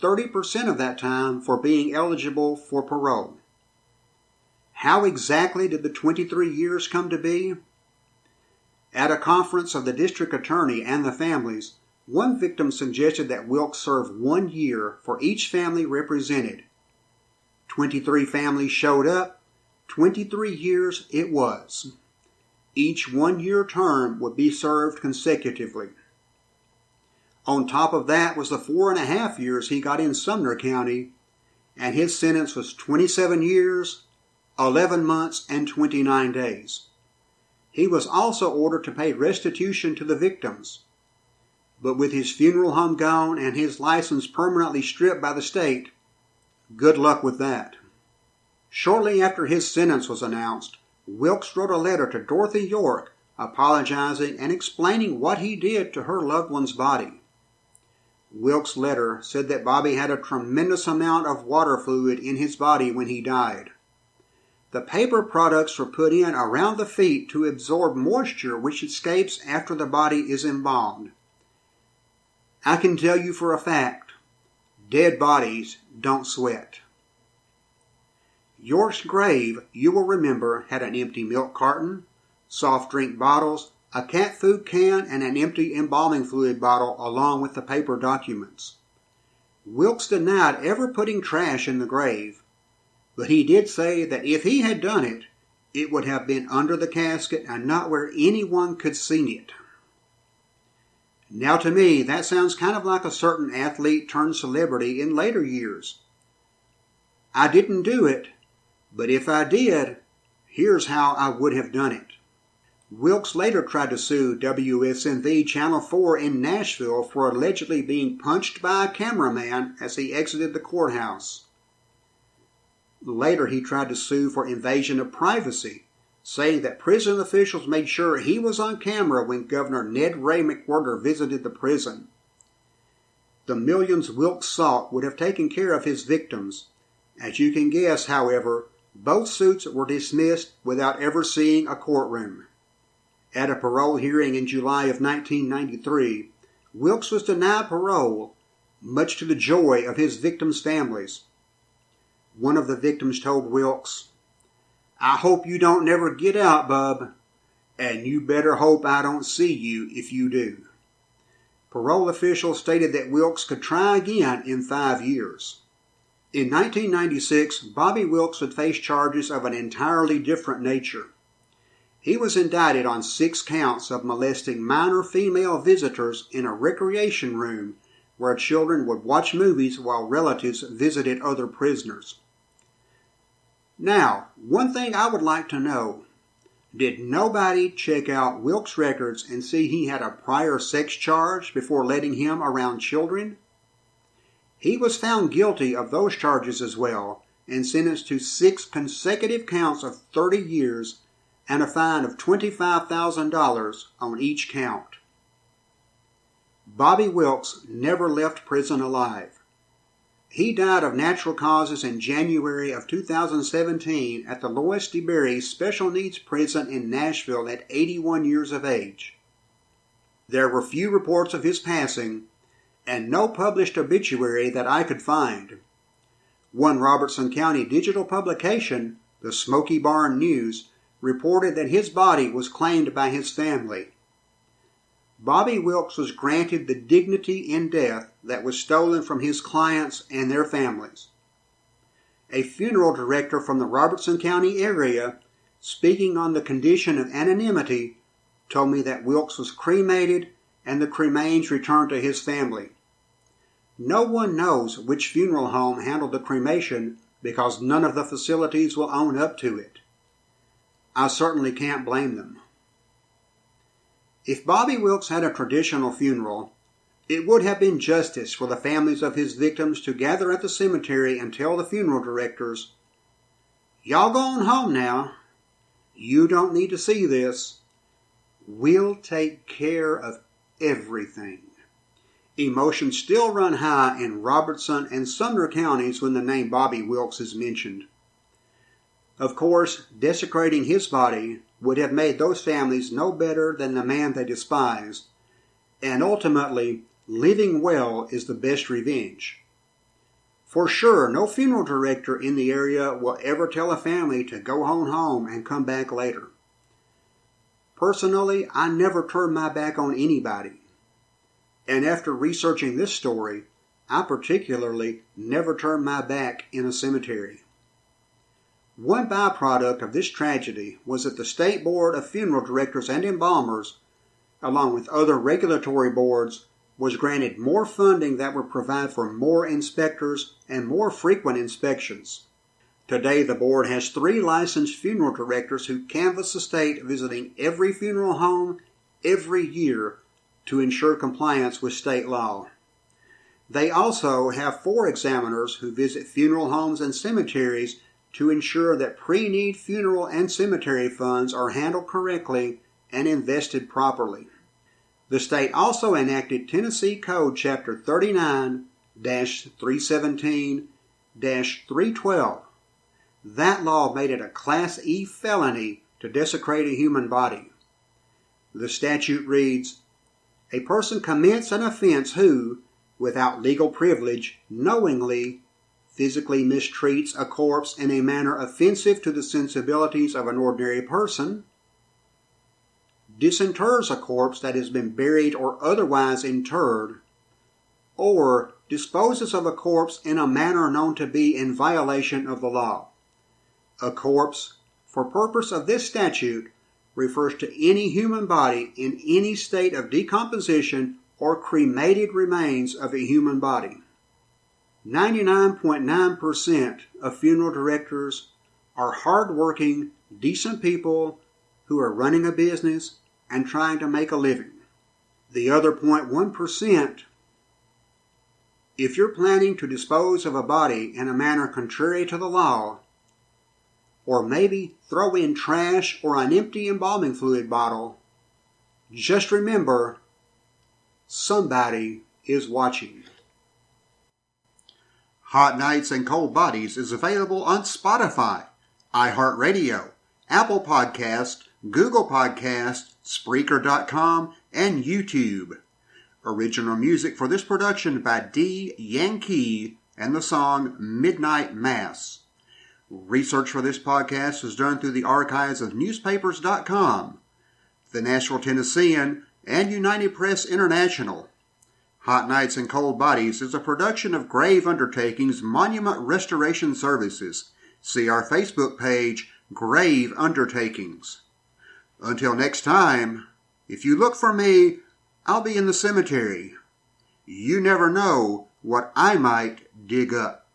30% of that time for being eligible for parole. How exactly did the 23 years come to be? At a conference of the district attorney and the families, one victim suggested that Wilks serve 1 year for each family represented. 23 families showed up. 23 years it was. Each 1-year term would be served consecutively. On top of that was the 4.5 years he got in Sumner County, and his sentence was 27 years, 11 months, and 29 days. He was also ordered to pay restitution to the victims. But with his funeral home gone and his license permanently stripped by the state, good luck with that. Shortly after his sentence was announced, Wilks wrote a letter to Dorothy York apologizing and explaining what he did to her loved one's body. Wilks' letter said that Bobby had a tremendous amount of water fluid in his body when he died. The paper products were put in around the feet to absorb moisture which escapes after the body is embalmed. I can tell you for a fact, dead bodies don't sweat. York's grave, you will remember, had an empty milk carton, soft drink bottles, a cat food can, and an empty embalming fluid bottle along with the paper documents. Wilks denied ever putting trash in the grave, but he did say that if he had done it, it would have been under the casket and not where anyone could see it. Now to me, that sounds kind of like a certain athlete turned celebrity in later years. I didn't do it, but if I did, here's how I would have done it. Wilks later tried to sue WSMV Channel 4 in Nashville for allegedly being punched by a cameraman as he exited the courthouse. Later he tried to sue for invasion of privacy, saying that prison officials made sure he was on camera when Governor Ned Ray McWhirter visited the prison. The millions Wilks sought would have taken care of his victims. As you can guess, however, both suits were dismissed without ever seeing a courtroom. At a parole hearing in July of 1993, Wilks was denied parole, much to the joy of his victims' families. One of the victims told Wilks, "I hope you don't never get out, bub, and you better hope I don't see you if you do." Parole officials stated that Wilks could try again in 5 years. In 1996, Bobby Wilks would face charges of an entirely different nature. He was indicted on 6 counts of molesting minor female visitors in a recreation room where children would watch movies while relatives visited other prisoners. Now, one thing I would like to know, did nobody check out Wilks' records and see he had a prior sex charge before letting him around children? He was found guilty of those charges as well and sentenced to 6 consecutive counts of 30 years and a fine of $25,000 on each count. Bobby Wilks never left prison alive. He died of natural causes in January of 2017 at the Lois DeBerry Special Needs Prison in Nashville at 81 years of age. There were few reports of his passing, and no published obituary that I could find. One Robertson County digital publication, the Smoky Barn News, reported that his body was claimed by his family. Bobby Wilks was granted the dignity in death that was stolen from his clients and their families. A funeral director from the Robertson County area, speaking on the condition of anonymity, told me that Wilks was cremated and the cremains returned to his family. No one knows which funeral home handled the cremation because none of the facilities will own up to it. I certainly can't blame them. If Bobby Wilks had a traditional funeral, it would have been justice for the families of his victims to gather at the cemetery and tell the funeral directors, "Y'all go on home now. You don't need to see this. We'll take care of everything." Emotions still run high in Robertson and Sumner counties when the name Bobby Wilks is mentioned. Of course, desecrating his body would have made those families no better than the man they despise, and ultimately, living well is the best revenge. For sure, no funeral director in the area will ever tell a family to go on home and come back later. Personally, I never turn my back on anybody. And after researching this story, I particularly never turn my back in a cemetery. One byproduct of this tragedy was that the State Board of Funeral Directors and Embalmers, along with other regulatory boards, was granted more funding that would provide for more inspectors and more frequent inspections. Today, the board has 3 licensed funeral directors who canvass the state, visiting every funeral home every year to ensure compliance with state law. They also have 4 examiners who visit funeral homes and cemeteries to ensure that pre-need funeral and cemetery funds are handled correctly and invested properly. The state also enacted Tennessee Code Chapter 39-317-312. That law made it a Class E felony to desecrate a human body. The statute reads, "A person commits an offense who, without legal privilege, knowingly, physically mistreats a corpse in a manner offensive to the sensibilities of an ordinary person, disinters a corpse that has been buried or otherwise interred, or disposes of a corpse in a manner known to be in violation of the law." A corpse, for purpose of this statute, refers to any human body in any state of decomposition or cremated remains of a human body. 99.9% of funeral directors are hard-working, decent people who are running a business and trying to make a living. The other 0.1%, if you're planning to dispose of a body in a manner contrary to the law, or maybe throw in trash or an empty embalming fluid bottle, just remember, somebody is watching. Hot Nights and Cold Bodies is available on Spotify, iHeartRadio, Apple Podcast, Google Podcast, Spreaker.com, and YouTube. Original music for this production by D. Yankee and the song Midnight Mass. Research for this podcast is done through the archives of newspapers.com, the Nashville Tennessean, and United Press International. Hot Nights and Cold Bodies is a production of Grave Undertakings Monument Restoration Services. See our Facebook page, Grave Undertakings. Until next time, if you look for me, I'll be in the cemetery. You never know what I might dig up.